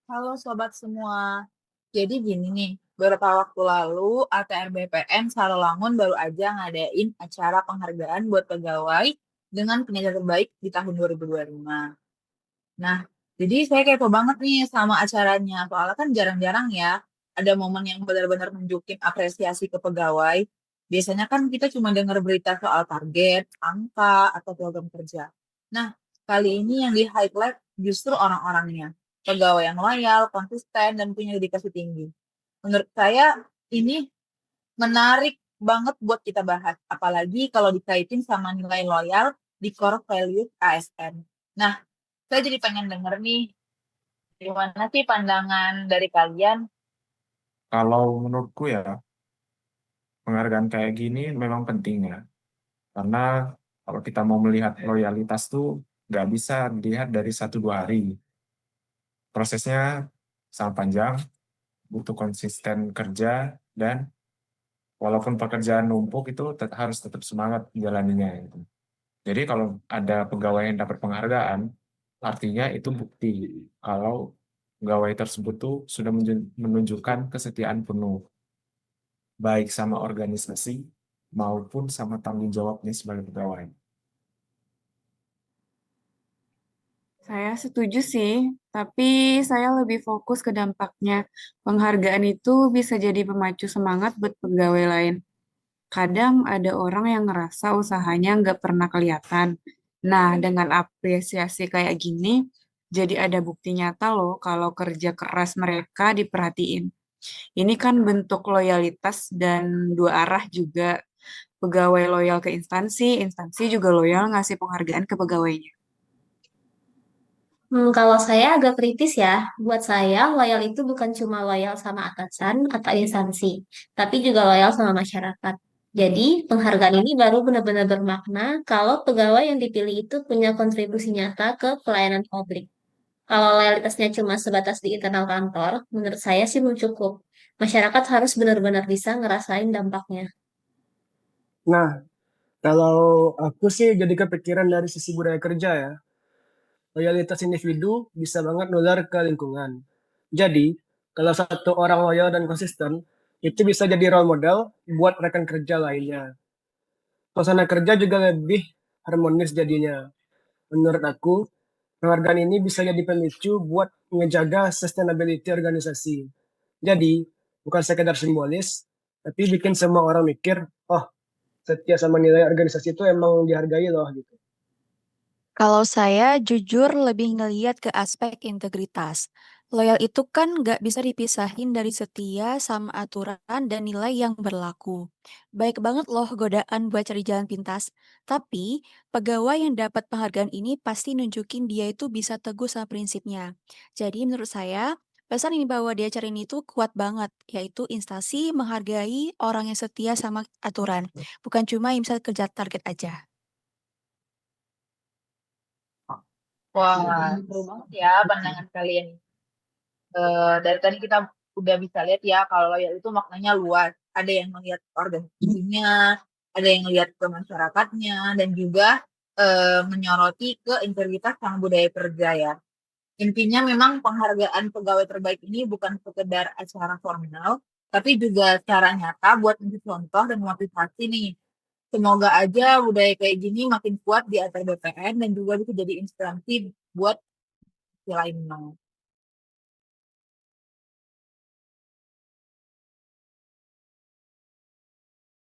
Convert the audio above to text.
Halo sobat semua. Jadi gini nih, beberapa waktu lalu ATR BPN Sarawangun baru aja ngadain acara penghargaan buat pegawai dengan kinerja terbaik di tahun 2025. Nah, jadi saya kepo banget nih sama acaranya. Soalnya kan jarang-jarang ya ada momen yang benar-benar nunjukin apresiasi ke pegawai. Biasanya kan kita cuma dengar berita soal target, angka, atau program kerja. Nah, kali ini yang di highlight justru orang-orangnya. Pegawai yang loyal, konsisten, dan punya dedikasi tinggi. Menurut saya ini menarik banget buat kita bahas. Apalagi kalau dikaitin sama nilai loyal di core value ASN. Nah, saya jadi pengen denger nih, gimana sih pandangan dari kalian? Kalau menurutku ya, penghargaan kayak gini memang penting ya. Karena kalau kita mau melihat loyalitas tuh nggak bisa dilihat dari satu dua hari. Prosesnya sangat panjang, butuh konsisten kerja, dan walaupun pekerjaan numpuk itu harus tetap semangat menjalaninya. Gitu. Jadi kalau ada pegawai yang dapat penghargaan, artinya itu bukti kalau pegawai tersebut tuh sudah menunjukkan kesetiaan penuh baik sama organisasi maupun sama tanggung jawabnya sebagai pegawai. Saya setuju sih, tapi saya lebih fokus ke dampaknya. Penghargaan itu bisa jadi pemacu semangat buat pegawai lain. Kadang ada orang yang ngerasa usahanya nggak pernah kelihatan. Nah, dengan apresiasi kayak gini, jadi ada bukti nyata loh kalau kerja keras mereka diperhatiin. Ini kan bentuk loyalitas dan dua arah juga. Pegawai loyal ke instansi, instansi juga loyal ngasih penghargaan ke pegawainya. Kalau saya agak kritis ya, buat saya loyal itu bukan cuma loyal sama atasan atau instansi, tapi juga loyal sama masyarakat. Jadi, penghargaan ini baru benar-benar bermakna kalau pegawai yang dipilih itu punya kontribusi nyata ke pelayanan publik. Kalau loyalitasnya cuma sebatas di internal kantor, menurut saya sih belum cukup. Masyarakat harus benar-benar bisa ngerasain dampaknya. Nah, kalau aku sih jadi kepikiran dari sisi budaya kerja ya. Loyalitas individu bisa banget nular ke lingkungan. Jadi, kalau satu orang loyal dan konsisten, itu bisa jadi role model buat rekan kerja lainnya. Suasana kerja juga lebih harmonis jadinya. Menurut aku, penghargaan ini bisa jadi pemicu buat ngejaga sustainability organisasi. Jadi, bukan sekedar simbolis, tapi bikin semua orang mikir, oh, setia sama nilai organisasi itu emang dihargai loh gitu. Kalau saya jujur lebih ngeliat ke aspek integritas. Loyal itu kan nggak bisa dipisahin dari setia sama aturan dan nilai yang berlaku. Baik banget loh godaan buat cari jalan pintas. Tapi pegawai yang dapat penghargaan ini pasti nunjukin dia itu bisa teguh sama prinsipnya. Jadi menurut saya, pesan yang dibawa di acara ini tuh kuat banget, yaitu instansi menghargai orang yang setia sama aturan, bukan cuma yang bisa kerja target aja. Wah, seru banget ya pandangan kalian. Dari tadi kita udah bisa lihat ya kalau loyal itu maknanya luas. Ada yang melihat organisasinya, ada yang melihat ke masyarakatnya, dan juga menyoroti ke integritas sama budaya kerja ya. Intinya memang penghargaan pegawai terbaik ini bukan sekedar acara formal, tapi juga cara nyata buat menjadi contoh dan motivasi nih. Semoga aja budaya kayak gini makin kuat di antar BPN dan juga bisa jadi inspirasi buat yang lainnya.